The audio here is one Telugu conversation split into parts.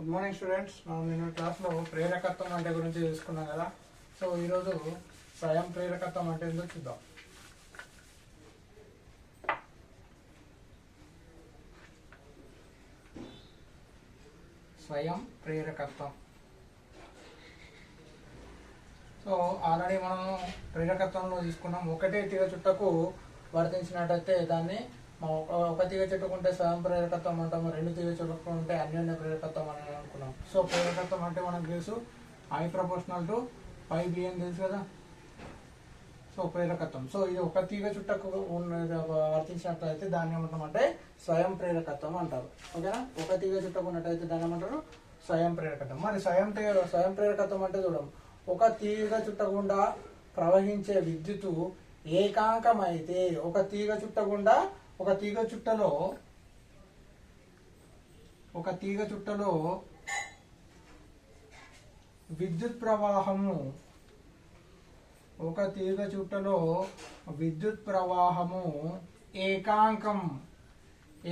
Good morning students. మనం నిన్న క్లాస్లో ప్రేరకత్వం అంటే గురించి తెలుసుకున్నాం కదా. సో ఈరోజు స్వయం ప్రేరకత్వం అంటే ఏంటో చూద్దాం. స్వయం ప్రేరకత్వం. సో ఆల్రెడీ మనం ప్రేరకత్వంలో తీసుకున్నాం. ఒకటే తీగ చుట్టకు వర్తించినట్టయితే దాన్ని ఒక తీగ చుట్టుకుంటే స్వయం ప్రేరకత్వం అంటాము, రెండు తీగ చుట్టుకుంటే అన్యోన్య ప్రేరకత్వం అని అనుకున్నాం. సో ప్రేరకత్వం అంటే మనకు తెలుసు I ప్రపోర్షనల్ టు πB అని తెలుసు కదా. సో ప్రేరకత్వం. సో ఇది ఒక తీగ చుట్టకు వర్తించినట్లయితే దాన్ని ఏమంటామంటే స్వయం ప్రేరకత్వం అంటారు. ఓకేనా? ఒక తీగ చుట్టకు ఉన్నట్టయితే దాన్ని ఏమంటారు స్వయం ప్రేరకత్వం. మరి స్వయం ప్రేరకత్వం అంటే చూడం, ఒక తీగ చుట్టకుండా ప్రవహించే విద్యుత్తు ఏకాంకమైతే ఒక తీగ చుట్టలో విద్యుత్ ప్రవాహము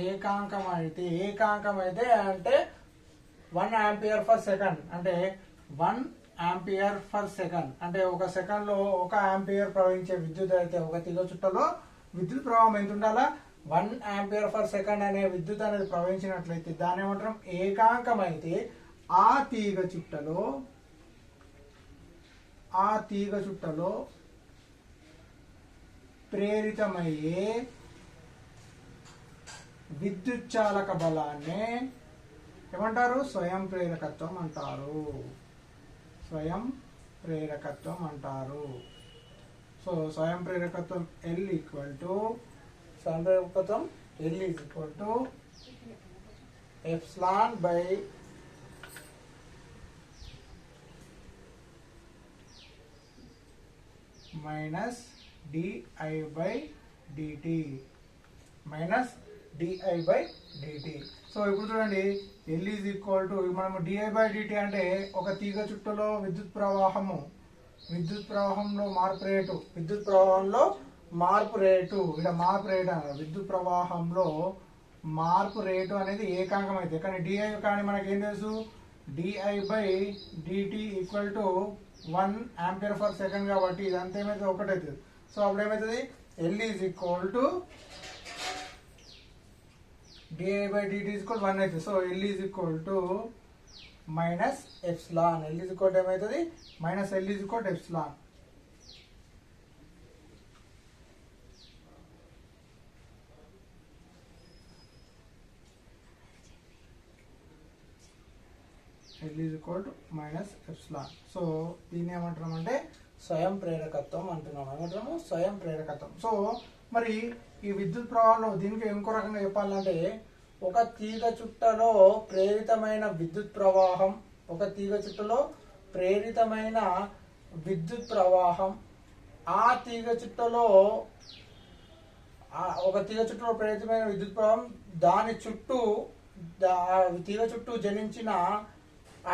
ఏకాంకమైతే అంటే 1 ఆంపియర్ పర్ సెకండ్ అంటే 1 ఆంపియర్ పర్ సెకండ్ అంటే ఒక సెకండ్ లో 1 ఆంపియర్ ప్రవహించే విద్యుత్ అయితే ఒక తీగ చుట్టలో విద్యుత్ ప్రవాహం ఎంత ఉండాలా? 1 ఆంపియర్ పర్ సెకండ్ అనే విద్యుత్ అనేది ప్రవహించినట్లయితే దాని ఏమంటాం ఏకాంకమైతే ఆ తీగ చుట్టలో ప్రేరితమయ్యే విద్యుత్ చాలక బలాన్ని ఏమంటారు? స్వయం ప్రేరకత్వం అంటారు. సో స్వయం ప్రేరకత్వం L equal to epsilon by minus DI by DT. So ఇప్పుడు చూడండి, L ఈజ్ ఈక్వల్ టు మనము DI బై DT అంటే ఒక తీగ చుట్టలో విద్యుత్ ప్రవాహంలో మార్పు రేటు విద్యుత్ ప్రవాహంలో మార్పు రేటు అనేది ఏకాంకం అయితే, కానీ DI కానీ మనకేం తెలుసు DI by DT equal to 1 ampere per second కాబట్టి ఇదంతా ఏమైతే ఒకటవుతుంది. సో అప్పుడు ఏమవుతుంది L is equal to DI by DT equal 1 అవుతుంది. So L is equal to minus epsilon. L is equal to ఏమవుతుంది L is equal to epsilon. L is equal to minus epsilon. So దీన్ని ఏమంటున్నామంటే స్వయం ప్రేరకత్వం అంటున్నాము. స్వయం ప్రేరకత్వం. సో మరి ఈ విద్యుత్ ప్రవాహంలో దీనికి ఇంకో రకంగా చెప్పాలంటే ఒక తీగ చుట్టలో ప్రేరితమైన విద్యుత్ ప్రవాహం ఆ తీగ చుట్టలో ప్రేరితమైన విద్యుత్ ప్రవాహం దాని చుట్టూ తీగ చుట్టూ జనించిన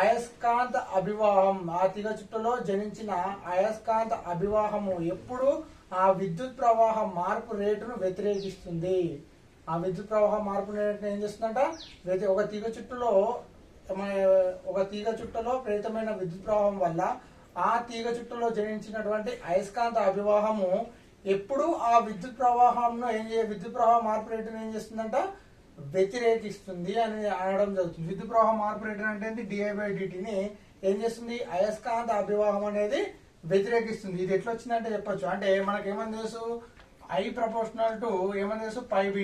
అయస్కాంత అభివాహం, ఆ తీగ చుట్టలో జనించిన అయస్కాంత అభివాహము ఎప్పుడు ఆ విద్యుత్ ప్రవాహ మార్పు రేటును వ్యతిరేకిస్తుంది. ఆ విద్యుత్ ప్రవాహ మార్పు రేటును ఏం చేస్తుందంట? ఒక తీగ చుట్టలో ప్రేరితమైన విద్యుత్ ప్రవాహం వల్ల ఆ తీగ చుట్టలో జనించినటువంటి అయస్కాంత అభివాహము ఎప్పుడు ఆ విద్యుత్ ప్రవాహ మార్పు రేటును ఏం చేస్తుందంట? వ్యతిరేకిస్తుంది అని అనడం జరుగుతుంది. విద్యుత్ ప్రవాహ మార్పు రేటు అంటే DI బై DTని ఏం చేస్తుంది? అయస్కాంత అభివాహం అనేది వ్యతిరేకిస్తుంది. ఇది ఎట్లా వచ్చిందంటే చెప్పొచ్చు, అంటే మనకి ఏమని తెలుసు I ప్రపోర్షనల్ టు ఏమని తెలుసు πB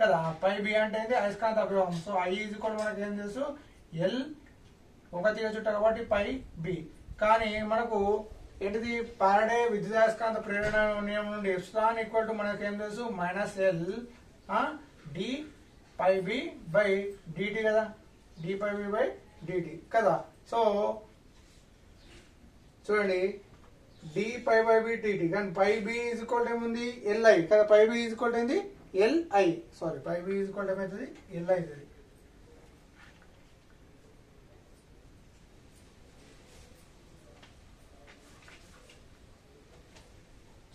కదా. πB అంటే అయస్కాంత అభివాహం. సో I ఈజ్ ఈక్వల్ మనకి ఏం తెలుసు L ఒక తీగ చుట్ట కాబట్టి πB. కానీ మనకు ఏంటిది ఫారడే విద్యుదయస్కాంత ప్రేరణ నియమం నుండి ఎప్సిలాన్ ఈక్వల్ టు మనకి ఏం తెలుసు minus L dπB by DT కదా, dπB బై DT కదా. సో చూడండి dπB DT కానీ πB ఈజ్ ఈక్వల్ ఏముంది LI కదా. πB ఈజ్ ఈక్వల్ ఏంది LI. Sorry, πB is equal ఏమవుతుంది LI అవుతుంది.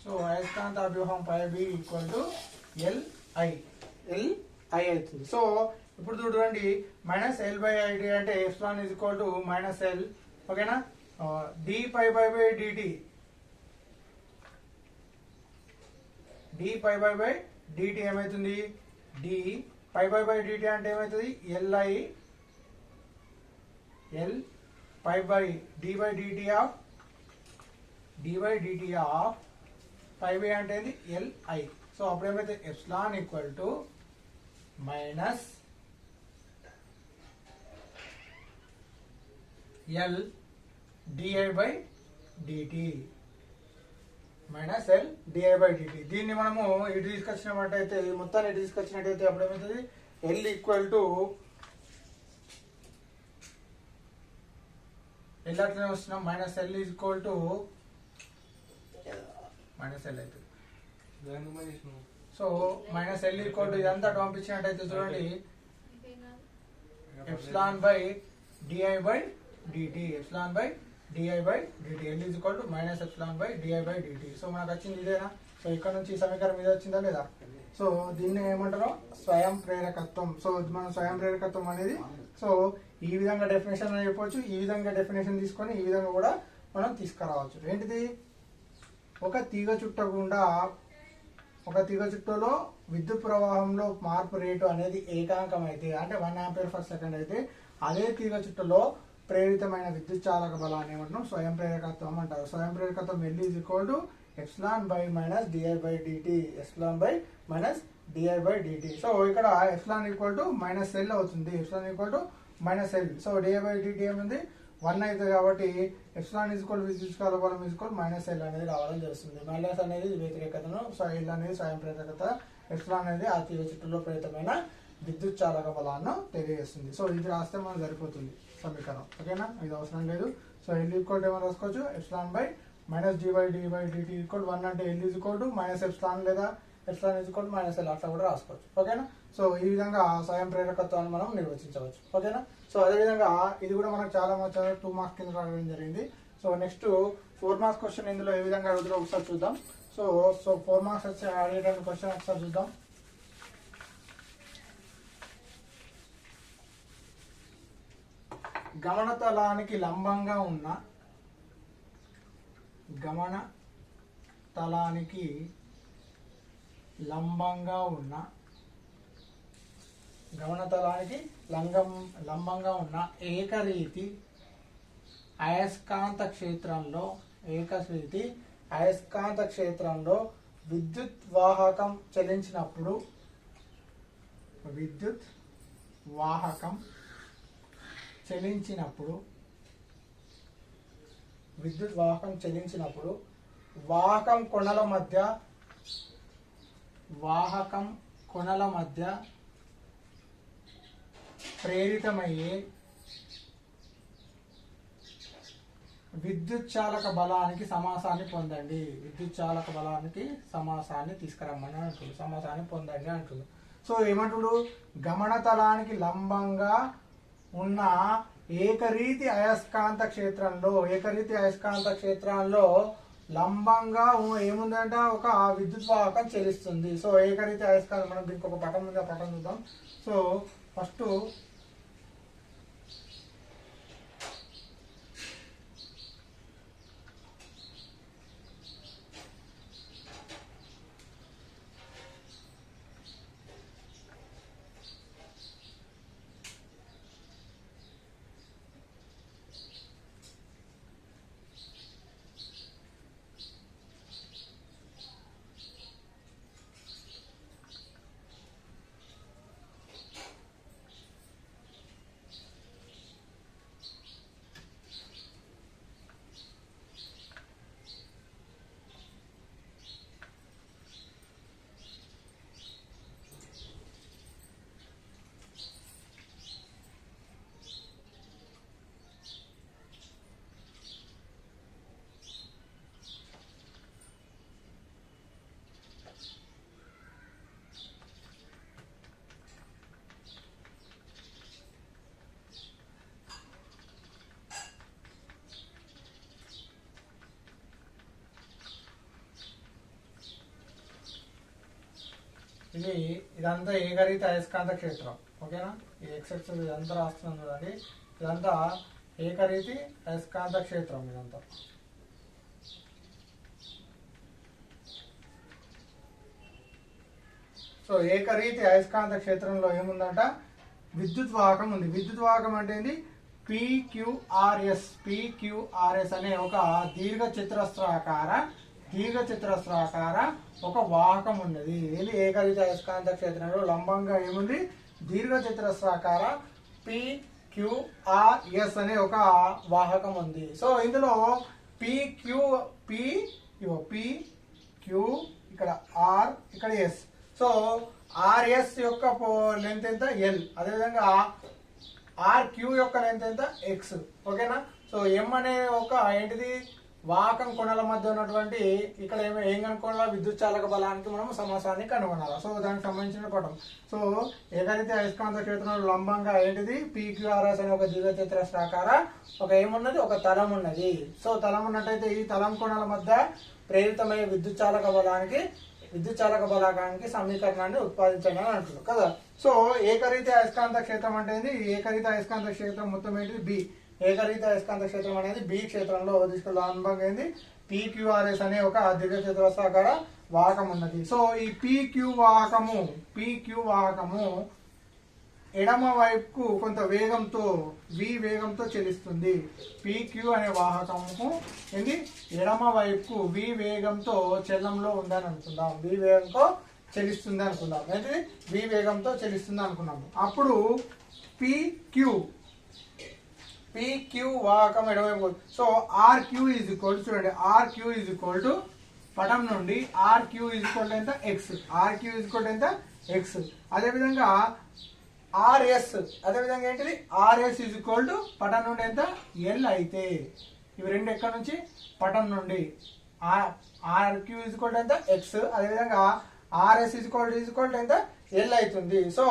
సో అయస్కాంత అభివాహం πB ఈక్వల్ టు LI అవుతుంది. సో ఇప్పుడు చూడండి మైనస్ ఎల్ బై ఐడి అంటే epsilon is equal to minus L, ఓకేనా. D pi by by DT, D pi by by DT ఏమవుతుంది, D pi by by DT అంటే ఏమవుతుంది, LI L pi by D by DT of pi by అంటే ఎల్ఐ. సో అప్పుడు ఏమైతే epsilon equal to minus L DI by DT, minus L DI by DT. దీన్ని మనము ఇటు తీసుకొచ్చినట్టయితే, మొత్తాన్ని ఇటు తీసుకొచ్చినట్టయితే అప్పుడు ఏమవుతుంది, ఎల్ ఈక్వల్ టు ఎల్ అట్లనే వస్తున్నాం, minus L is equal to minus L అవుతుంది. So minus L equal to ఇదంతా పంపించినట్టయితే చూడండి epsilon by DI by DT, epsilon by DI by DT, L is equal to minus epsilon by DI by DT. So మనకు వచ్చింది ఇదేనా. సో ఇక్కడ నుంచి ఈ సమీకరణం మీద వచ్చిందా లేదా. సో దీన్ని ఏమంటారు, స్వయం ప్రేరకత్వం. సో మనం స్వయం ప్రేరకత్వం అనేది సో ఈ విధంగా డెఫినేషన్ అని చెప్పవచ్చు, ఈ విధంగా డెఫినేషన్ తీసుకొని ఈ విధంగా కూడా మనం తీసుకురావచ్చు. ఏంటిది, ఒక తీగ చుట్ట గుండా, ఒక తీగ చుట్టలో విద్యుత్ ప్రవాహంలో మార్పు రేటు అనేది ఏకాంకం అయితే, అంటే 1 ఆంపియర్ పర్ సెకండ్ అయితే, అదే తీగ చుట్టలో ప్రేరితమైన విద్యుత్ చాలక బలాన్ని ఏమంటున్నాం, స్వయం ప్రేరకత్వం అంటారు. స్వయం ప్రేరకత్వం L is equal to epsilon by minus DI by DT, epsilon by minus DI by DT. So ఇక్కడ epsilon equal to minus L అవుతుంది, epsilon equal to minus L. So DI by DT ఏముంది, 1 అవుతుంది కాబట్టి ఎప్సిలాన్ ఈజ్ ఈక్వల్ విద్యుత్ చాలక బలం ఈజ్ ఈక్వల్ మైనస్ ఎల్ అనేది రావడం జరుగుతుంది. మైనస్ అనేది వ్యతిరేకతను, ఎల్ అనేది స్వయం ప్రేరకత, ఎప్సిలాన్ అనేది ఆ తీగ చుట్టలో ప్రేరితమైన విద్యుత్ చాలక బలాన్ని తెలియజేస్తుంది. సో ఇది రాస్తే మనకు సరిపోతుంది సమీకరణం, ఓకేనా. ఇది అవసరం లేదు. సో ఎల్ ఈక్వల్ టు ఏమైనా రాసుకోవచ్చు, epsilon by minus D by DT equal 1 అంటే L is equal to minus epsilon లేదా epsilon is equal to minus L అట్లా కూడా రాసుకోవచ్చు, ఓకేనా. సో ఈ విధంగా స్వయం ప్రేరకత్వాన్ని మనం నిర్వచించవచ్చు, ఓకేనా. సో అదేవిధంగా ఇది కూడా మనకు చాలా 2 మార్క్స్ కింద రావడం జరిగింది. సో నెక్స్ట్ 4 మార్క్స్ క్వశ్చన్ ఇందులో ఏ విధంగా అడుగుతారో ఒకసారి చూద్దాం. సో 4 మార్క్స్ వచ్చి అడిగేటువంటి క్వశ్చన్ ఒకసారి చూద్దాం. గమనతలానికి లంబంగా ఉన్న లంబంగా ఉన్న ఏకరీతి అయస్కాంత క్షేత్రంలో విద్యుత్ వాహకం చలించినప్పుడు వాహకం కొనల మధ్య ప్రేరితమయ్యే విద్యుత్ చాలక బలానికి సమాసాన్ని పొందండి. విద్యుత్ చాలక బలానికి సమాసాన్ని తీసుకురమ్మని అంటుంది, సమాసాన్ని పొందండి అంటుంది. సో ఏమంటుడు, గమనతలానికి లంబంగా ఉన్న ఏకరీతి అయస్కాంత క్షేత్రంలో లంబంగా ఏముందంట, ఒక విద్యుత్ వాహకం చెలిస్తుంది. సో ఏకరీతి అయస్కాంతం, మనం దీనికి ఒక పటం ఉంది, ఆ పటం చూద్దాం. సో ఫస్ట్ ఇదంతా ఏకరీతి అయస్కాంత క్షేత్రం, ఓకేనా. ఈ ఎక్సెప్షన్ ఇదంతా రాస్తున్నాం చూడండి, ఇదంతా ఏకరీతి అయస్కాంత క్షేత్రం ఇదంతా. సో ఏకరీతి అయస్కాంత క్షేత్రంలో ఏముందంట, విద్యుత్ వాహకం ఉంది. విద్యుత్ వాహకం అంటే ఏంది, PQRS అనే ఒక దీర్ఘ చతురస్రాకార ఒక వాహకం ఉన్నది. ఇది ఏకరీతి అయస్కాంత క్షేత్రంలో లంబంగా ఏముంది, దీర్ఘ చతురస్రాకార PQRS అనే ఒక వాహకం ఉంది. సో ఇందులో PQ ఇక్కడ R ఇక్కడ S. సో RS యొక్క లెంత్ ఎంత L, అదేవిధంగా RQ యొక్క లెంత్ ఎంత X. ఓకేనా. సో M అనే ఒక ఏంటిది, వాహకం కొనల మధ్య ఉన్నటువంటి ఇక్కడ ఏం కనుక్కోవాలి, విద్యుత్ చాలక బలానికి మనం సమాసాన్ని కనుగొనాలి. సో దానికి సంబంధించిన పటం. సో ఏకరీతి అయస్కాంత క్షేత్రంలో లంబంగా ఏంటిది, PQRS అనే ఒక దీర్ఘచతురస్రాకార ఒక ఏమున్నది, ఒక తలం ఉన్నది. సో తలం ఉన్నట్టయితే ఈ తలం కొనల మధ్య ప్రేరితమయ్యే విద్యుత్ చాలక బలానికి సమీకరణాన్ని ఉత్పాదించండి అని అంటున్నారు కదా. సో ఏకరీతి అయస్కాంత క్షేత్రం అంటే ఏకరీతి అయస్కాంత క్షేత్రం మొత్తం ఏంటిది బి. ఏకరీతి అయస్కాంత క్షేత్రం అనేది బి క్షేత్రంలో తీసుకెళ్ళి అనుభవం ఏంది, PQRS అనే ఒక దీర్ఘ చతురస్రాకార వాహకం ఉన్నది. సో ఈ PQ వాహకము ఎడమ వైపుకు కొంత వేగంతో v వేగంతో చెలిస్తుంది. PQ అనే వాహకము ఏంది, ఎడమ వైపుకు v వేగంతో చలనంలో ఉందని అనుకుందాం. v వేగంతో చెలిస్తుంది అనుకుందాం. ఏంటి, v వేగంతో చెలిస్తుంది అనుకున్నాము. అప్పుడు PQ వాహకం ఎడమవైపు. సో RQ ఈజ్ ఈక్వల్, చూడండి RQ ఈజ్ ఈక్వల్ టు పటం నుండి RQ ఈజ్ ఈక్వల్ ఎంత X. RQ ఈజ్ ఈక్వల్ ఎంత X. అదేవిధంగా అదేవిధంగా ఏంటిది, RS ఈజ్ ఈక్వల్ టు పటం నుండి ఎంత L అయితే, ఇవి రెండు ఎక్కడ నుంచి, పటం నుండి. RQ ఈజ్ ఈక్వల్ టు ఎంత X, అదేవిధంగా RS ఈజ్ ఈక్వల్ టు ఎంత L అవుతుంది. సో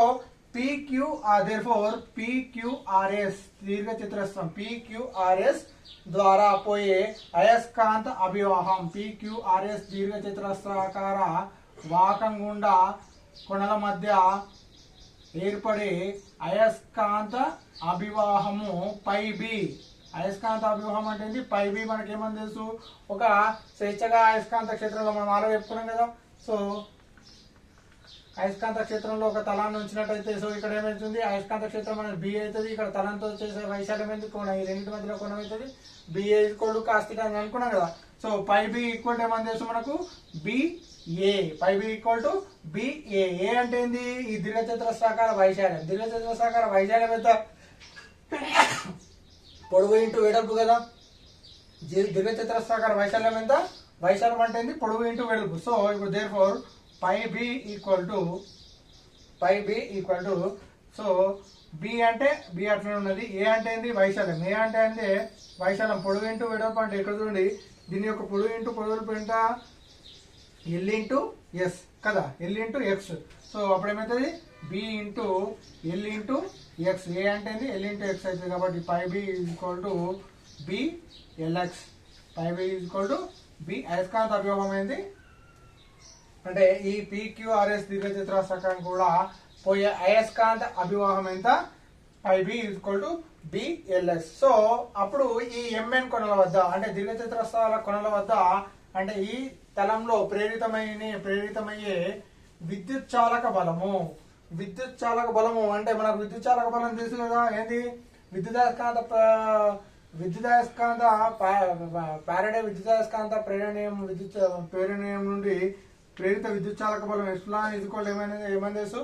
PQRS దీర్ఘ చతురస్రం PQRS ద్వారా పోయే అయస్కాంత అభివాహం, PQRS దీర్ఘ చతురస్రాకార వాహకం గుండా కొనల మధ్య ఏర్పడే అయస్కాంత అభివాహము πb. అయస్కాంత అభివాహం అంటే ఏంటి, πb మనకేమని తెలుసు, ఒక స్వేచ్ఛగా అయస్కాంత క్షేత్రంలో మనం ఆలో చెప్పుకున్నాం కదా. సో అయస్కాంత క్షేత్రంలో ఒక తలాన్ని ఉంచినట్టయితే, సో ఇక్కడ ఏమవుతుంది, అయస్కాంత క్షేత్రం అనేది బి అవుతుంది. ఇక్కడ తలంతో చేసే వైశాల్యం ఎందుకు, కోణ, ఈ రెండింటి మధ్యలో కోణం అవుతుంది BA ఈక్వల్ కాస్ థీటా అని అనుకున్నాం కదా. సో πb ఈక్వల్ ఏమని తెలుసు మనకు, BA. πb equal to BA. ఏ అంటే ఏంది, ఈ దీర్ఘచతురస్రాకార వైశాల్యం. దీర్ఘచతురస్రాకార వైశాల్యం ఎంత, పొడవు ఇంటూ వెడల్పు కదా. దీర్ఘచతురస్రాకార వైశాల్యం ఎంత, వైశాల్యం అంటే ఏంది, పొడవు ఇంటూ వెడల్పు. సో ఇప్పుడు therefore πb equal to so B అంటే B అట్లనే ఉన్నది. ఏ అంటే ఏంది, వైశాల్యం. ఏ అంటే వైశాల్యం, పొడవు ఇంటూ వెడల్పు అంటే ఇక్కడ చూడండి, దీని యొక్క పొడవు ఇంటూ పొడవులు ఎంత L ఇంటూ S కదా, L ఇంటూ X. సో అప్పుడు ఏమవుతుంది, B into L into X. ఏ అంటే L ఇంటూ X అవుతుంది. కాబట్టి πb equal to BLX. πb equal to B. అయస్కాంత అభివాహం ఏంది అంటే ఈ PQRS దీర్ఘచతురస్రాకారం కూడా పోయే అయస్కాంత అభివాహం ఎంత, πb equal to BLX. So అప్పుడు ఈ MN కొనల వద్ద అంటే దీర్ఘచతురస్రాల కొనల వద్ద అంటే ఈ తలంలో ప్రేరితమయ్యే విద్యుత్ చాలక బలము అంటే మనకు విద్యుత్ చాలక బలం తెలుసు కదా, ఏంది, ఫారడే విద్యుదయస్కాంత ప్రేరణీయం నుండి ప్రేరిత విద్యుత్ చాలక బలం ఎప్సిలాన్ ఈక్వల్ ఏమని తెలుసు,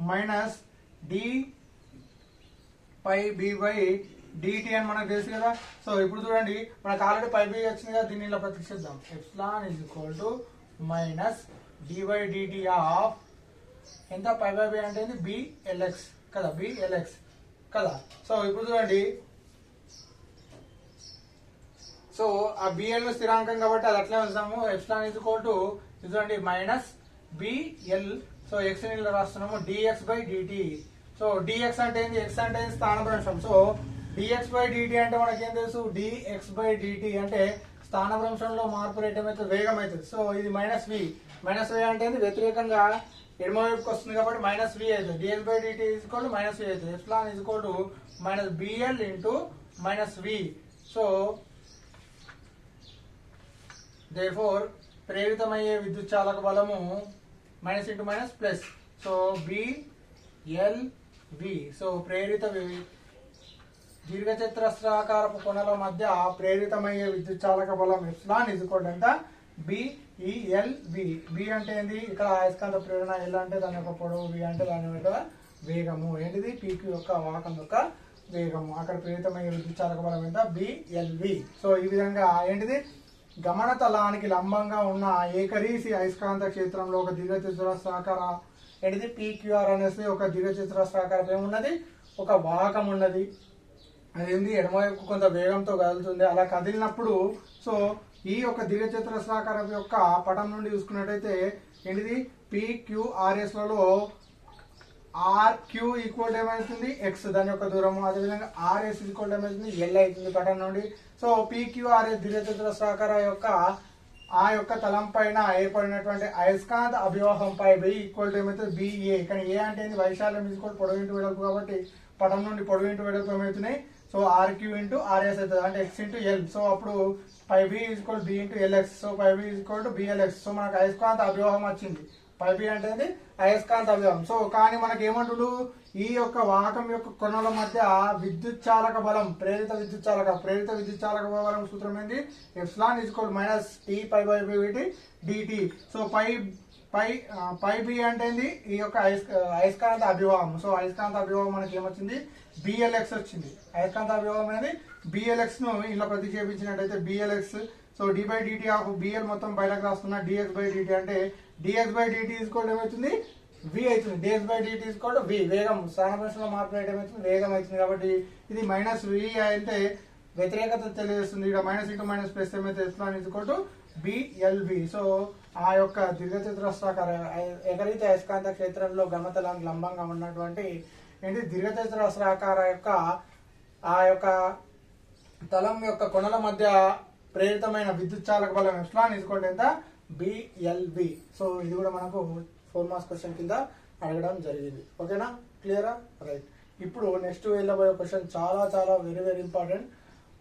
మైనస్ d/b/dt అని మనకు తెలుసు కదా. సో ఇప్పుడు చూడండి, మనకు ఆల్రెడీ πb వచ్చింది కదా, దీన్ని ఇలా ప్రతిక్షిద్దాం. Epsilon equal to minus d/dt of ఎంత, π/b అంటే BLX కదా, BLX కదా. సో ఇప్పుడు చూడండి, సో ఆ BL స్థిరాంకం కాబట్టి అది అట్లే ఉంచాము. ఎప్సిలాన్ ఈక్వల్ టు చూడండి మైనస్ BL. సో X ని ఇలా రాస్తున్నాము, dx/dt. సో dx అంటే ఏంది, X అంటే స్థానభ్రంశం. సో dx/dt అంటే మనకేం తెలుసు, dx/dt అంటే స్థానభ్రంశంలో మార్పు రేట్ ఏమైతుంది, వేగం అవుతుంది. సో ఇది మైనస్ v అంటే వ్యతిరేకంగా ఎడమ వైపుకి వస్తుంది కాబట్టి మైనస్ వి అవుతుంది. DS by DT equal to minus V అవుతుంది. Epsilon is equal to minus BL into minus V. So therefore ప్రేరితమయ్యే విద్యుత్ చాలక బలము minus into minus plus. So BL V. So ప్రేరిత దీర్ఘచతురస్రాకారపు కొనల మధ్య ప్రేరితమయ్యే విద్యుత్ చాలక బలం ఎప్సిలాన్ ఈజ్ ఈక్వల్ టు ఎంత బిఈఎల్ వి. బి అంటే ఏంది ఇక్కడ అయస్కాంత ప్రేరణ, ఎల్ అంటే దాని యొక్క పొడవు, వి అంటే దాని యొక్క వేగము. ఏంటిది పీక్యూ యొక్క వాహకం యొక్క వేగము. అక్కడ ప్రేరితమయ్యే విద్యుత్ చాలక బలం ఎంత బిఎల్వి. సో ఈ విధంగా ఏంటిది గమన తలానికి లంబంగా ఉన్న ఏకరీసి అయస్కాంత క్షేత్రంలో ఒక దీర్ఘచతురస్రాకార ఏంటిది పీక్యూఆర్ అనేసి ఒక దీర్ఘచతురస్రాకారం ఏమున్నది, ఒక వాహకం ఉన్నది. అదేంది ఎడమవైపు కొంత వేగంతో కదులుతుంది. అలా కదిలినప్పుడు సో ఈ యొక్క దీర్ఘచతురస్రాకారం యొక్క పటం నుండి చూసుకున్నట్టయితే ఏంటిది PQRS లలో RQ ఈక్వల్ ఏమవుతుంది ఎక్స్, దాని యొక్క దూరము. అదేవిధంగా RS ఈక్వల్ ఏమవుతుంది ఎల్ అవుతుంది పటం నుండి. సో PQRS దీర్ఘచతురస్రాకార యొక్క ఆ యొక్క తలం పైన ఏర్పడినటువంటి అయస్కాంత అభివాహం పై బి ఈక్వల్ టు ఏమవుతుంది బిఏ. కానీ ఏ అంటే వైశాల్యం ఈక్వల్ పొడవు ఇంటూ వెడల్పు కాబట్టి పటం నుండి పొడవు ఇంటూ వెడల్పు ఏమవుతున్నాయి. సో RQ ఇంటూ RS అవుతుంది అంటే ఎక్స్ ఇంటూ ఎల్. సో అప్పుడు pi B equal B into LX. So pi B equal to BLX. So మనకు అయస్కాంత అభివాహం వచ్చింది. పై బి అంటే అయస్కాంత అభివాహం. సో కానీ మనకి ఏమంటుడు ఈ యొక్క వాహకం యొక్క కొనల మధ్య విద్యుత్ చాలక బలం ప్రేరిత విద్యుత్ చాలక బలం సూత్రం ఏంటి epsilon equal minus T phi by B DT. So pi B అంటే ఈ యొక్క అయస్కాంత అభివాహం. సో అయస్కాంత అభివాహం మనకి ఏమొచ్చింది బిఎల్ఎక్స్ వచ్చింది. అయస్కాంత అభివాహం అనేది బిఎల్ఎక్స్ ను ఇలా ప్రతిక్షేపించినట్టయితే BLX. So D by DT of BL మొత్తం బయటకు రాస్తున్నా డిఎక్స్ బై డిటి అంటే డిఎక్స్ బై డిటి ఈక్వల్ ఏమవుతుంది వి అవుతుంది. DX by DT equal V వేగం స్థానభ్రంశంలో మార్పు ఏమవుతుంది వేగం అవుతుంది. కాబట్టి ఇది మైనస్ వి అయితే వ్యతిరేకత తెలియజేస్తుంది. ఇక మైనస్ ఇంటూ మైనస్ ప్లస్ ఏమైతే epsilon equal to BLV. So ఆ యొక్క దీర్ఘచతురస్రాకార ఏకరీతి అయస్కాంత క్షేత్రంలో గమతలానికి లంబంగా ఉన్నటువంటి ఏంటి దీర్ఘచతురస్రాకార యొక్క ఆ యొక్క తలం యొక్క కొనల మధ్య ప్రేరితమైన విద్యుత్ చాలక బలం ఎప్సిలాన్ ఈక్వల్ టు ఎంత బిఎల్వి. సో ఇది కూడా మనకు 4 మార్క్స్ క్వశ్చన్ కింద అడగడం జరిగింది. ఓకేనా, క్లియరా, రైట్. ఇప్పుడు నెక్స్ట్ వెళ్ళబోయే క్వశ్చన్ చాలా చాలా వెరీ వెరీ ఇంపార్టెంట్.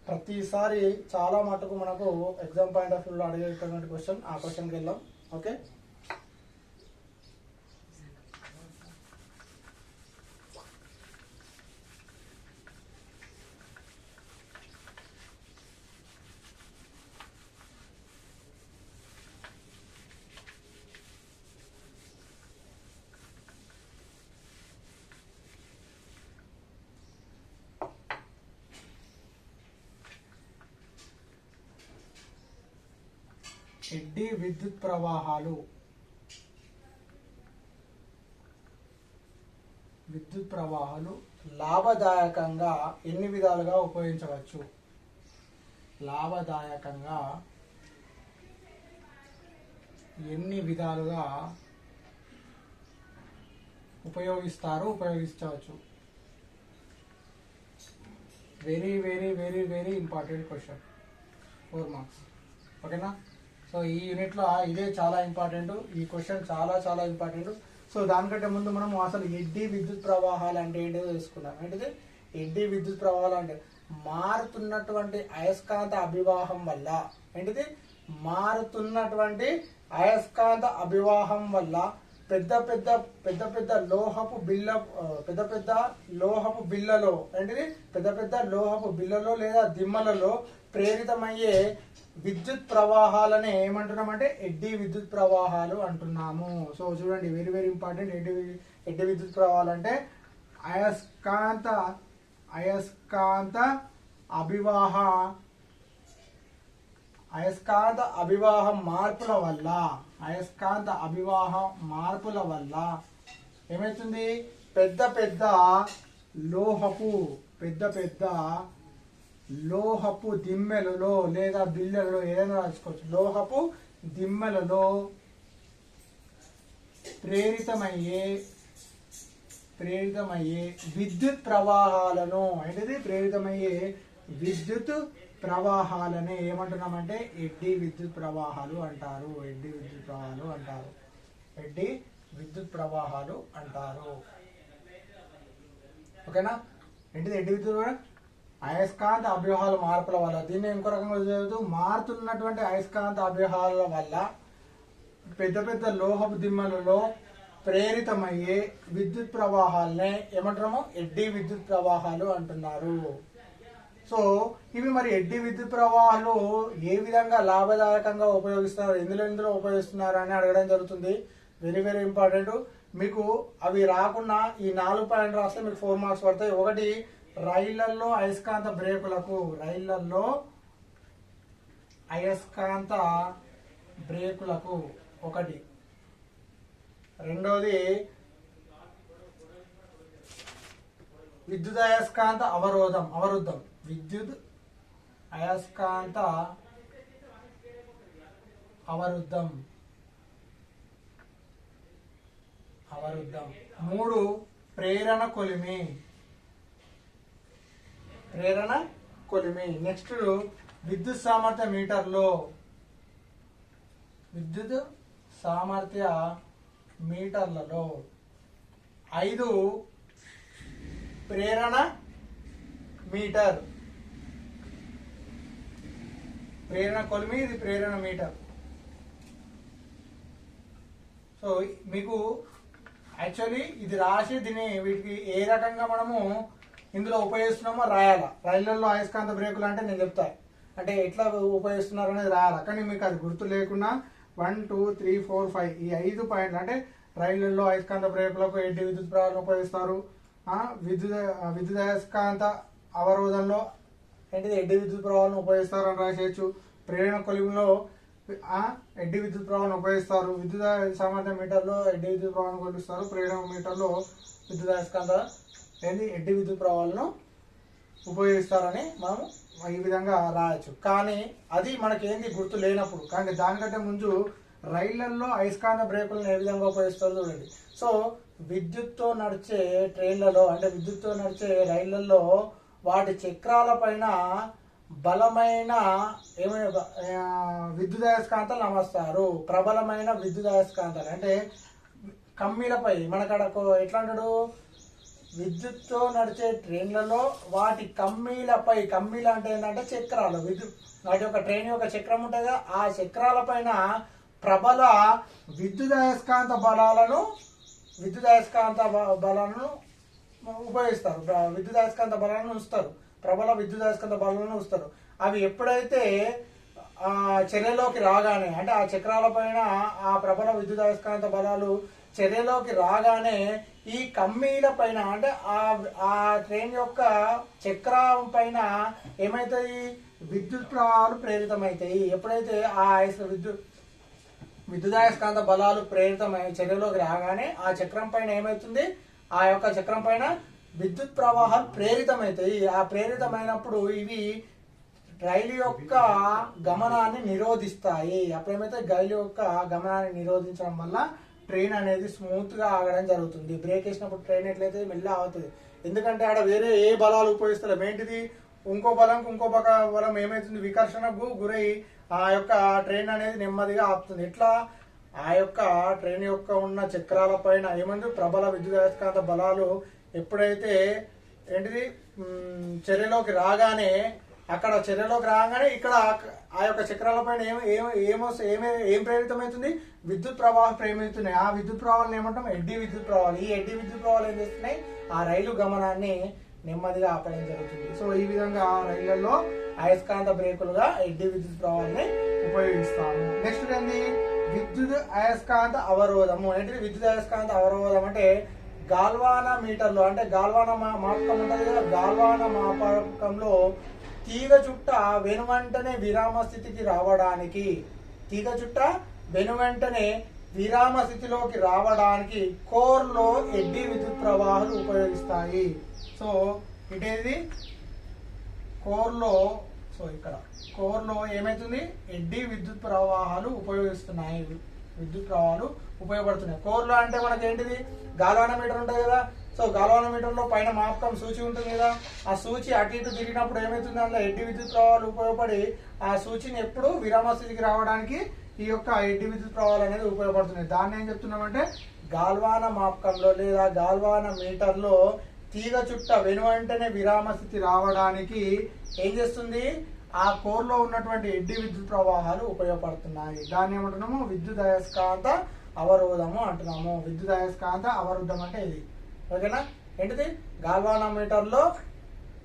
ప్రతిసారి చాలా మటుకు మనకు ఎగ్జామ్ పాయింట్ ఆఫ్ వ్యూలో అడిగేటటువంటి క్వశ్చన్. ఆ క్వశ్చన్కి వెళ్దాం. ఓకే, ఎడ్డీ విద్యుత్ ప్రవాహాలు లాభదాయకంగా ఎన్ని విధాలుగా ఉపయోగించవచ్చు? లాభదాయకంగా ఎన్ని విధాలుగా ఉపయోగించవచ్చు? Very very very very important question, 4 marks. ఓకేనా, సో ఈ యూనిట్లో ఇదే చాలా ఇంపార్టెంట్. ఈ క్వశ్చన్ చాలా చాలా ఇంపార్టెంట్. సో దానికంటే ముందు మనం అసలు ఎడ్డీ విద్యుత్ ప్రవాహాలు అంటే ఏంటో తెలుసుకుందాం. ఏంటిది ఎడ్డీ విద్యుత్ ప్రవాహాలు అంటే మారుతున్నటువంటి అయస్కాంత అభివాహం వల్ల ఏంటిది మారుతున్నటువంటి అయస్కాంత అభివాహం వల్ల పెద్ద పెద్ద లోహపు బిల్లలో ఏంటిది పెద్ద లోహపు బిల్లలో లేదా దిమ్మలలో ప్రేరితమయ్యే విద్యుత్ ప్రవాహాలని ఏమంటున్నామంటే ఎడ్డీ విద్యుత్ ప్రవాహాలు అంటున్నాము. సో చూడండి, వెరీ వెరీ ఇంపార్టెంట్. ఎడ్డీ విద్యుత్ ప్రవాహాలు అంటే అయస్కాంత అభివాహం మార్పుల వల్ల ఏమైతుంది పెద్ద లోహపు దిమ్మెలలో లేదా బిళ్ళలలో ఏదైనా రాసుకోవచ్చు. లోహపు దిమ్మెలలో ప్రేరితమయ్యే విద్యుత్ ప్రవాహాలను విద్యుత్ ప్రవాహాలని ఏమంటున్నామంటే ఎడ్డీ విద్యుత్ ప్రవాహాలు అంటారు. ఎడ్డీ విద్యుత్ ప్రవాహాలు అంటారు. ఓకేనా? ఏంటిది ఎడ్డీ విద్యుత్ ప్రవాహం? అయస్కాంత అభ్యూహాల మార్పుల వల్ల. దీన్ని ఇంకో రకంగా చదువుతూ, మారుతున్నటువంటి అయస్కాంత అభ్యూహాల వల్ల పెద్ద పెద్ద లోహపు దిమ్మలలో ప్రేరితమయ్యే విద్యుత్ ప్రవాహాలనే ఏమంటారో ఎడ్డీ విద్యుత్ ప్రవాహాలు అంటున్నారు. సో ఇవి మరి ఎడ్డీ విద్యుత్ ప్రవాహాలు ఏ విధంగా లాభదాయకంగా ఉపయోగిస్తున్నారు, ఎందులో ఉపయోగిస్తున్నారు అని అడగడం జరుగుతుంది. Very very important. మీకు అవి రాకుండా ఈ 4 పాయింట్లు రాస్తే మీకు 4 మార్క్స్ పడతాయి. ఒకటి, రైళ్లలో అయస్కాంత బ్రేకులకు, రైళ్లలో అయస్కాంత బ్రేకులకు ఒకటి. రెండోది, విద్యుత్ అయస్కాంత అవరుద్ధం విద్యుత్ అయస్కాంత అవరుద్ధం. 3, ప్రేరణ కొలిమి. నెక్స్ట్, విద్యుత్ సామర్థ్య మీటర్లలో. 5, ప్రేరణ మీటర్. ప్రేరణ కొలిమి, ఇది ప్రేరణ మీటర్. సో మీకు యాక్చువల్లీ ఇది రాసి వీటికి ఏ రకంగా మనము ఇందులో ఉపయోగిస్తున్నామో రాయాలా. రైళ్లలో అయస్కాంత బ్రేకులు అంటే నేను చెప్తా, అంటే ఎట్లా ఉపయోగిస్తున్నారు అనేది రాయాలా. కానీ మీకు అది గుర్తు లేకుండా 1, 2, 3, 4, 5 ఈ 5 పాయింట్లు, అంటే రైళ్లలో అయస్కాంత బ్రేకులకు ఎడ్డీ విద్యుత్ ప్రవాహాలను ఉపయోగిస్తారు. విద్యుత్ అయస్కాంత అవరోధంలో ఏంటిది ఎడ్డీ విద్యుత్ ప్రవాహాలను ఉపయోగిస్తారు అని రాసేయచ్చు. ప్రేరణ కొలిమిలో ఎడ్డీ విద్యుత్ ప్రవాహాలను ఉపయోగిస్తారు. విద్యుత్ సామర్థ్య మీటర్లో ఎడ్డీ విద్యుత్ ప్రవాహాలను కొలుస్తారు. ప్రేరణ మీటర్లో విద్యుత్ అయస్కాంత ఎడ్డీ విద్యుత్ ప్రవాహాలను ఉపయోగిస్తారని మనం ఈ విధంగా రాయొచ్చు. కానీ అది మనకేంది గుర్తు లేనప్పుడు. కానీ దానికంటే ముందు రైళ్లలో అయస్కాంత బ్రేకులను ఏ విధంగా ఉపయోగిస్తారో చూడండి. సో విద్యుత్తో నడిచే ట్రైన్లలో, అంటే విద్యుత్తో నడిచే రైళ్లలో వాటి చక్రాల పైన బలమైన విద్యుత్ అయస్కాంతాలు అమర్స్తారు. ప్రబలమైన విద్యుత్ అయస్కాంతాలు అంటే కమ్మీలపై. మనకడ ఎట్లా అంటాడు, విద్యుత్తో నడిచే ట్రైన్లలో వాటి కమ్మీలపై, కమ్మీలు అంటే ఏంటంటే చక్రాలు, వాటి యొక్క ట్రైన్ యొక్క చక్రం ఉంటుంది కదా, ఆ చక్రాల పైన ప్రబల విద్యుత్ అయస్కాంత బలాలను ఉపయోగిస్తారు. విద్యుత్ అయస్కాంత బలాలను ఉంచుతారు. ప్రబల విద్యుత్ అయస్కాంత బలాలను ఉంచుతారు. అవి ఎప్పుడైతే చర్యలోకి రాగానే, అంటే ఆ చక్రాల పైన ఆ ప్రబల విద్యుత్ అయస్కాంత బలాలు చర్యలోకి రాగానే ఈ కమ్మీల పైన, అంటే ఆ ట్రైన్ యొక్క చక్రం పైన ఏమైతాయి, విద్యుత్ ప్రవాహాలు ప్రేరితమవుతాయి. ఎప్పుడైతే ఆ విద్యుత్ అయస్కాంత బలాలు ప్రేరితమై చర్యలోకి రాగానే ఆ చక్రం పైన ఏమవుతుంది, ఆ యొక్క చక్రం పైన విద్యుత్ ప్రవాహాలు ప్రేరితమవుతాయి. ఆ ప్రేరితమైనప్పుడు ఇవి రైలు యొక్క గమనాన్ని నిరోధిస్తాయి. అప్పుడేమైతే రైలు యొక్క గమనాన్ని నిరోధించడం వల్ల ట్రైన్ అనేది స్మూత్ గా ఆగడం జరుగుతుంది. బ్రేక్ వేసినప్పుడు ట్రైన్ ఎట్లయితే మెల్ల అవుతుంది. ఎందుకంటే ఆడ వేరే ఏ బలాలు ఉపయోగిస్తారు, ఏంటిది ఇంకో బలం ఏమైతుంది, వికర్షణకు గురై ఆ యొక్క ట్రైన్ అనేది నెమ్మదిగా ఆపుతుంది. ఎట్లా, ఆ యొక్క ట్రైన్ యొక్క ఉన్న చక్రాల పైన ఏమంటే ప్రబల విద్యుత్ అయస్కాంత బలాలు ఎప్పుడైతే ఏంటిది చర్యలోకి రాగానే, ఇక్కడ ఆ యొక్క చక్రాల పైన ఏం ప్రేరితమవుతుంది, విద్యుత్ ప్రవాహం ప్రేరితున్నాయి. ఆ విద్యుత్ ప్రవాహాలను ఏమంటాం, ఎడ్డీ విద్యుత్ ప్రవాహాలు. ఈ ఎడ్డీ విద్యుత్ ప్రవాహాలు ఏం చేస్తున్నాయి, ఆ రైలు గమనాన్ని నెమ్మదిగా ఆపడం జరుగుతుంది. సో ఈ విధంగా రైళ్లలో అయస్కాంత బ్రేకులుగా ఎడ్డీ విద్యుత్ ప్రవాహాన్ని ఉపయోగిస్తాము. నెక్స్ట్ ఏంటి, విద్యుత్ అయస్కాంత అవరోధము. ఏంటిది విద్యుత్ అయస్కాంత అవరోధం అంటే గాల్వానా మీటర్లో, అంటే గాల్వానా మాపకం ఉంటుంది కదా, గాల్వానా మాపకంలో తీగ చుట్ట వెనువెంటనే విరామ స్థితికి రావడానికి కోర్లో ఎడ్డీ విద్యుత్ ప్రవాహాలు ఉపయోగిస్తాయి. సో ఇటేది కోర్లో, సో ఇక్కడ కోర్లో ఏమైతుంది, ఎడ్డీ విద్యుత్ ప్రవాహాలు ఉపయోగపడుతున్నాయి. కోర్లో అంటే మనకి ఏంటిది, గాల్వానా మీటర్ ఉంటుంది కదా. సో గాల్వానా మీటర్లో పైన మాపకం సూచి ఉంటుంది కదా, ఆ సూచి అటు ఇటు తిరిగినప్పుడు ఏమైతుంది, అందులో ఎడ్డీ విద్యుత్ ప్రవాహాలు ఉపయోగపడి ఆ సూచిని ఎప్పుడు విరామ స్థితికి రావడానికి ఈ యొక్క ఎడ్డీ విద్యుత్ ప్రవాహాలు అనేది ఉపయోగపడుతున్నాయి. దాన్ని ఏం చెప్తున్నామంటే గాల్వాన మాపకంలో లేదా గాల్వాన మీటర్లో తీగ చుట్ట వెనువెంటనే విరామ స్థితి రావడానికి ఏం చేస్తుంది, ఆ కోర్లో ఉన్నటువంటి ఎడ్డీ విద్యుత్ ప్రవాహాలు ఉపయోగపడుతున్నాయి. దాన్ని ఏమంటున్నాము, విద్యుత్ అయస్కాంత అవరోధము అంటున్నాము. విద్యుత్ అయస్కాంత అవరోధం అంటే ఇది. ఓకేనా, ఏంటిది, గాల్వాన మీటర్లో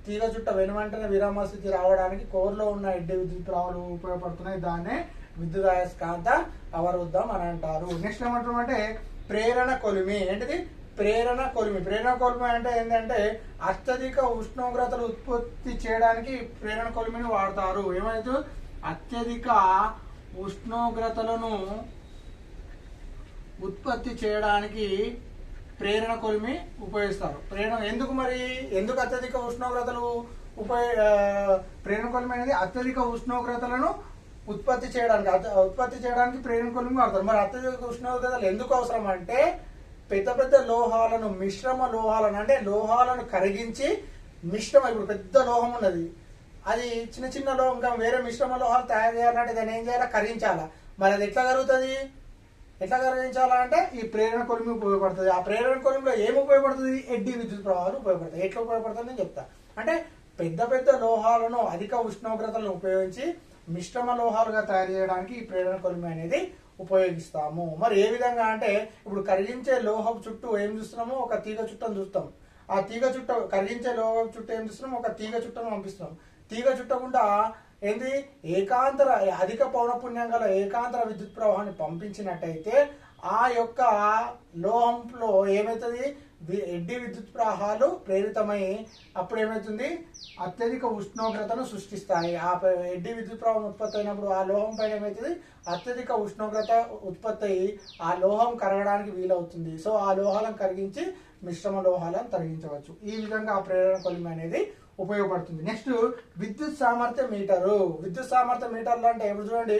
తీగ చుట్ట వెనువెంటనే విరామ స్థితి రావడానికి కోర్లో ఉన్న ఎడ్డీ విద్యుత్ ప్రవాహాలు ఉపయోగపడుతున్నాయి. దాన్నే విద్యుత్ అయస్కాంత అవరోధం అని అంటారు. నెక్స్ట్ ఏమంటామంటే ప్రేరణ కొలిమి. ఏంటిది, ప్రేరణ కొలిమి. ప్రేరణ కొలిమి అంటే ఏంటంటే అత్యధిక ఉష్ణోగ్రతలు ఉత్పత్తి చేయడానికి ప్రేరణ కొలిమిని వాడతారు. ఏమైతే అత్యధిక ఉష్ణోగ్రతలను ఉత్పత్తి చేయడానికి ప్రేరణ కొలిమి ఉపయోగిస్తారు. ప్రేరణ ఎందుకు అత్యధిక ఉష్ణోగ్రతలు ప్రేరణ కొలిమి అనేది అత్యధిక ఉష్ణోగ్రతలను ఉత్పత్తి చేయడానికి ప్రేరణ కొలిమి వాడతారు. మరి అత్యధిక ఉష్ణోగ్రతలు ఎందుకు అవసరం అంటే పెద్ద పెద్ద లోహాలను, మిశ్రమ లోహాలను, అంటే లోహాలను కరిగించి ఇప్పుడు పెద్ద లోహం ఉన్నది, అది చిన్న చిన్న లోహం ఇంకా వేరే మిశ్రమ లోహాలు తయారు చేయాలంటే దాన్ని ఏం చేయాలా, కరిగించాలా. మరి అది ఎట్లా కరుగుతుంది, ఎట్లా కరిగించాలంటే ఈ ప్రేరణ కొలిమి ఉపయోగపడుతుంది. ఆ ప్రేరణ కొలిమిలో ఏమి ఉపయోగపడుతుంది, ఎడ్డీ విద్యుత్ ప్రవాహాలు ఉపయోగపడతాయి. ఎట్లా ఉపయోగపడుతుంది నేను చెప్తా. అంటే పెద్ద పెద్ద లోహాలను అధిక ఉష్ణోగ్రతలను ఉపయోగించి మిశ్రమ లోహాలుగా తయారు చేయడానికి ఈ ప్రేరణ కొలిమి అనేది ఉపయోగిస్తాము. మరి ఏ విధంగా అంటే ఇప్పుడు కరిగించే లోహం చుట్టూ ఏం చూస్తున్నాము, ఒక తీగ చుట్టను చూస్తాం. ఆ తీగ చుట్ట కరిగించే లోహం చుట్టూ ఏం చూస్తున్నాం, ఒక తీగ చుట్టను పంపిస్తున్నాం. తీగ చుట్ట గుండా ఏంది అధిక పౌనపుణ్యం గల ఏకాంతర విద్యుత్ ప్రవాహాన్ని పంపించినట్టయితే ఆ యొక్క లోహంలో ఏమవుతుంది, ఎడ్డీ విద్యుత్ ప్రవాహాలు ప్రేరితమై అప్పుడు ఏమవుతుంది, అత్యధిక ఉష్ణోగ్రతను సృష్టిస్తాయి. ఆ ఎడ్డీ విద్యుత్ ప్రవాహం ఉత్పత్తి అయినప్పుడు ఆ లోహం పైన ఏమవుతుంది, అత్యధిక ఉష్ణోగ్రత ఉత్పత్తి అయ్యి ఆ లోహం కరగడానికి వీలవుతుంది. సో ఆ లోహాలను కరిగించి మిశ్రమ లోహాలను తొలగించవచ్చు. ఈ విధంగా ఆ ప్రేరణ కొలిమి అనేది ఉపయోగపడుతుంది. నెక్స్ట్ విద్యుత్ సామర్థ్య మీటరు. విద్యుత్ సామర్థ్య మీటర్లు అంటే ఇప్పుడు చూడండి,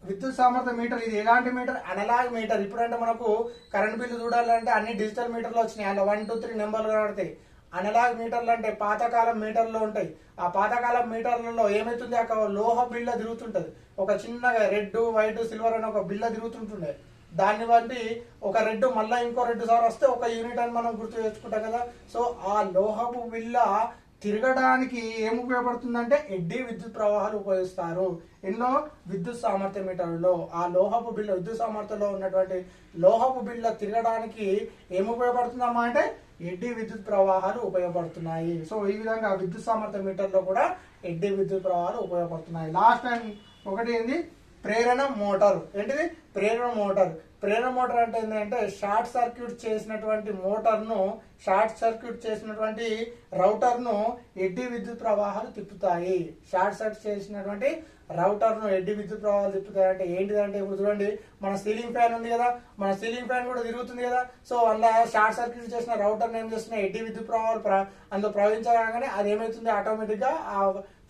విద్యుత్ సామర్థ్య మీటర్ ఇది ఎలాంటి మీటర్, అనలాగ్ మీటర్. ఇప్పుడంటే మనకు కరెంట్ బిల్లు చూడాలంటే అన్ని డిజిటల్ మీటర్లు వచ్చినాయి, అలా 1, 2, 3 నెంబర్లు కనబడతాయి. అనలాగ్ మీటర్లు అంటే పాతకాలం మీటర్లు ఉంటాయి. ఆ పాతకాలం మీటర్లలో ఏమైతుంది, ఒక లోహ బిళ్ళ తిరుగుతుంటది, ఒక చిన్నగా రెడ్, వైట్, సిల్వర్ అని ఒక బిళ్ళ తిరుగుతుంటుండే. దాన్ని బట్టి ఒక రెడ్ మళ్ళీ ఇంకో 2 సార్లు వస్తే ఒక యూనిట్ అని మనం గుర్తు తెచ్చుకుంటాం కదా. సో ఆ లోహపు బిళ్ళ తిరగడానికి ఏం ఉపయోగపడుతుందంటే ఎడ్డీ విద్యుత్ ప్రవాహాలు ఉపయోగిస్తారు. ఎన్నో విద్యుత్ సామర్థ్య మీటర్లలో ఆ లోహపు బిళ్ళ, విద్యుత్ సామర్థ్యంలో ఉన్నటువంటి లోహపు బిళ్ళ తిరగడానికి ఏం ఉపయోగపడుతుందమ్మా అంటే ఎడ్డీ విద్యుత్ ప్రవాహాలు ఉపయోగపడుతున్నాయి. సో ఈ విధంగా విద్యుత్ సామర్థ్య మీటర్లో కూడా ఎడ్డీ విద్యుత్ ప్రవాహాలు ఉపయోగపడుతున్నాయి. లాస్ట్ టైం ఒకటి ఏంది, ప్రేరణ మోటార్. ఏంటిది, ప్రేరణ మోటార్. ప్రేరణ మోటార్ అంటే ఏంటంటే షార్ట్ సర్క్యూట్ చేసినటువంటి రౌటర్ను ఎడ్డీ విద్యుత్ ప్రవాహాలు తిప్పుతాయి. షార్ట్ సర్క్యూట్ చేసినటువంటి రౌటర్ను ఎడ్డీ విద్యుత్ ప్రవాహాలు తిప్పుతాయి అంటే ఏంటిదంటే ఇప్పుడు చూడండి, మన సీలింగ్ ఫ్యాన్ ఉంది కదా, మన సీలింగ్ ఫ్యాన్ కూడా తిరుగుతుంది కదా. సో అందులో షార్ట్ సర్క్యూట్ చేసిన రౌటర్ను ఏం చేస్తున్నాయి, ఎడ్డీ విద్యుత్ ప్రవాహాలు అందులో ప్రవహించగానే అది ఏమవుతుంది, ఆటోమేటిక్ గా ఆ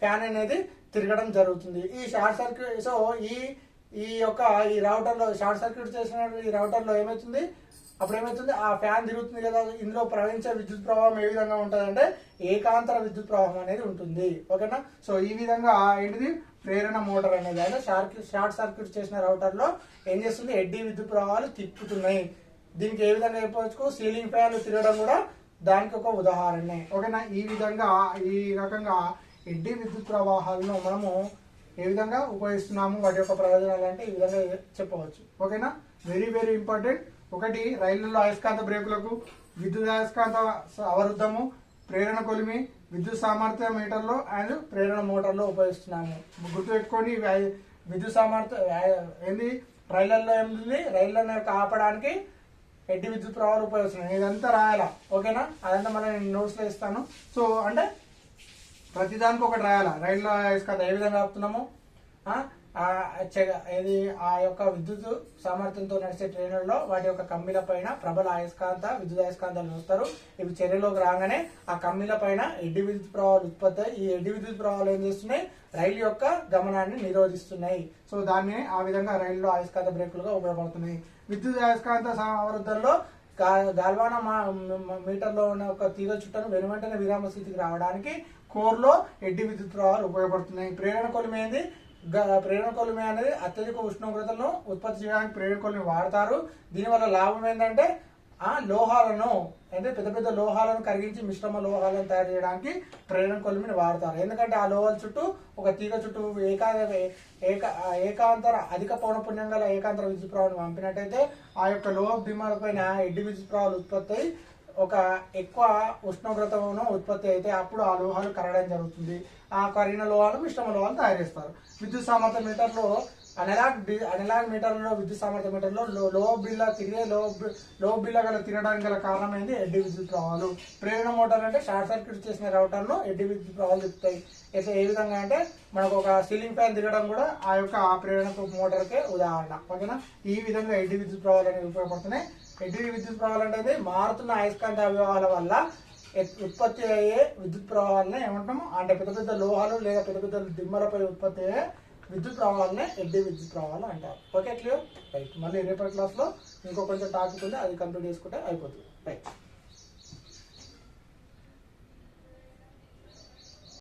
ఫ్యాన్ అనేది తిరగడం జరుగుతుంది. ఈ షార్ట్ సర్క్యూట్, సో ఈ రౌటర్లో షార్ట్ సర్క్యూట్ చేసిన ఈ రౌటర్లో ఏమవుతుంది, అప్పుడు ఏమవుతుంది, ఆ ఫ్యాన్ తిరుగుతుంది కదా, ఇందులో ప్రవహించే విద్యుత్ ప్రవాహం ఏ విధంగా ఉంటుంది అంటే ఏకాంతర విద్యుత్ ప్రవాహం అనేది ఉంటుంది. ఓకేనా. సో ఈ విధంగా ఏంటిది ప్రేరణ మోటార్ అనేది అంటే షార్ట్ సర్క్యూట్ చేసిన రౌటర్లో ఏం చేస్తుంది, ఎడ్డీ విద్యుత్ ప్రవాహాలు తిప్పుతున్నాయి. దీనికి ఏ విధంగా చెప్పవచ్చు, సీలింగ్ ఫ్యాన్లు తిరగడం కూడా దానికి ఒక ఉదాహరణే. ఓకేనా. ఈ రకంగా ఎడ్డీ విద్యుత్ ప్రవాహాలను మనము ఏ విధంగా ఉపయోగిస్తున్నాము, వాటి యొక్క ప్రయోజనాలు అంటే ఈ విధంగా చెప్పవచ్చు. ఓకేనా. Very very important. ఒకటి, రైళ్లలో అయస్కాంత బ్రేకులకు విద్యుత్ అయస్కాంత అవరుద్ధము, ప్రేరణ కొలిమి, విద్యుత్ సామర్థ్య మీటర్లో అండ్ ప్రేరణ మోటార్లో ఉపయోగిస్తున్నాము. గుర్తుపెట్టుకోండి, విద్యుత్ సామర్థ్య ఏంది, రైళ్లలో ఏమిటి, రైళ్లను ఆపడానికి ఎడ్డీ విద్యుత్ ప్రవాహాలు ఉపయోగిస్తున్నాం. ఇదంతా రాయాలా. ఓకేనా. అదంతా మనం నేను నోట్స్లో ఇస్తాను. సో అంటే ప్రతిదానికి ఒకటి రాయాలా. రైల్లో అయస్కాంత ఏ విధంగా ఆపుతున్నాము, ఇది ఆ యొక్క విద్యుత్ సామర్థ్యంతో నడిచే ట్రైన్లలో వాటి యొక్క కమ్మిల పైన ప్రబల విద్యుత్ అయస్కాంతాలు చూస్తారు. ఇవి చర్యలోకి రాగానే ఆ కమ్మిల పైన ఎడ్డీ విద్యుత్ ప్రవాహాలు ఉత్పత్తి. ఈ ఎడ్డీ విద్యుత్ ప్రవాహాలు ఏం చేస్తున్నాయి, రైలు యొక్క గమనాన్ని నిరోధిస్తున్నాయి. సో దాన్ని ఆ విధంగా రైల్లో అయస్కాంత బ్రేకులుగా ఉపయోగపడుతున్నాయి. విద్యుత్ అయస్కాంత అవరుద్ధంలో గాల్వాన మీటర్లో ఉన్న ఒక తీగ చుట్టను వెనువెంటనే విరామ స్థితికి రావడానికి కోర్లో ఎడ్డీ విద్యుత్ ప్రవాహాలు ఉపయోగపడుతున్నాయి. ప్రేరణ కొలిమి ఏంది, ప్రేరణ కొలిమి అనేది అత్యధిక ఉష్ణోగ్రతలను ఉత్పత్తి చేయడానికి ప్రేరణ కొలిమి వాడతారు. దీనివల్ల లాభం ఏంటంటే లోహాలను అంటే పెద్ద పెద్ద లోహాలను కరిగించి మిశ్రమ లోహాలను తయారు చేయడానికి ప్రేరణ కొలిమిని వాడతారు. ఎందుకంటే ఆ లోహాల చుట్టూ ఒక తీగ చుట్టూ ఏకాంతర అధిక పౌనపుణ్యం గల ఏకాంతర విద్యుత్ ప్రవాహాన్ని పంపినట్టయితే ఆ యొక్క లోహ దిమ్మల పైన ఎడ్డి విద్యుత్ ప్రవాహాలు ఉత్పత్తి అయి ఒక ఎక్కువ ఉష్ణోగ్రతను ఉత్పత్తి అయితే అప్పుడు ఆ లోహాలు కరగడం జరుగుతుంది. ఆ కరిగిన లోహాలు మిశ్రమ లోహాలు తయారు చేస్తారు. విద్యుత్ సామర్థ్య మీటర్లో అనలాగ్ మీటర్లలో విద్యుత్ సామర్థ్య మీటర్లో లో బిల్ల గల తిరగడానికి గల కారణం ఏంది ఎడ్డీ విద్యుత్ ప్రవాహాలు. ప్రేరణ మోటార్ అంటే షార్ట్ సర్క్యూట్ చేసిన రౌటర్ను ఎడ్డీ విద్యుత్ ప్రవాహాలు తిప్పుతాయి. అయితే ఏ విధంగా అంటే మనకు ఒక సీలింగ్ ఫ్యాన్ తిరగడం కూడా ఆ యొక్క ప్రేరణ మోటార్కే ఉదాహరణ. ఓకేనా, ఈ విధంగా ఎడ్డీ విద్యుత్ ప్రవాహాలు అనేవి ఉపయోగపడుతున్నాయి. ఎడ్డీ విద్యుత్ ప్రవాహాలు అంటే మారుతున్న అయస్కాంత అవివాహాల వల్ల ఉత్పత్తి అయ్యే విద్యుత్ ప్రవాహాలనే ఏమంటాము అంటే పెద్ద పెద్ద లోహాలు లేదా పెద్ద పెద్ద దిమ్మలపై ఉత్పత్తి అయ్యే విద్యుత్ ప్రవాహాలనే ఎడ్డీ విద్యుత్ ప్రవాహాలు అంటారు. Okay, clear, right. మళ్ళీ రేపటి క్లాస్లో ఇంకో కొంచెం టాపిక్ ఉంది, అది కంప్లీట్ చేసుకుంటే అయిపోతుంది. రైట్.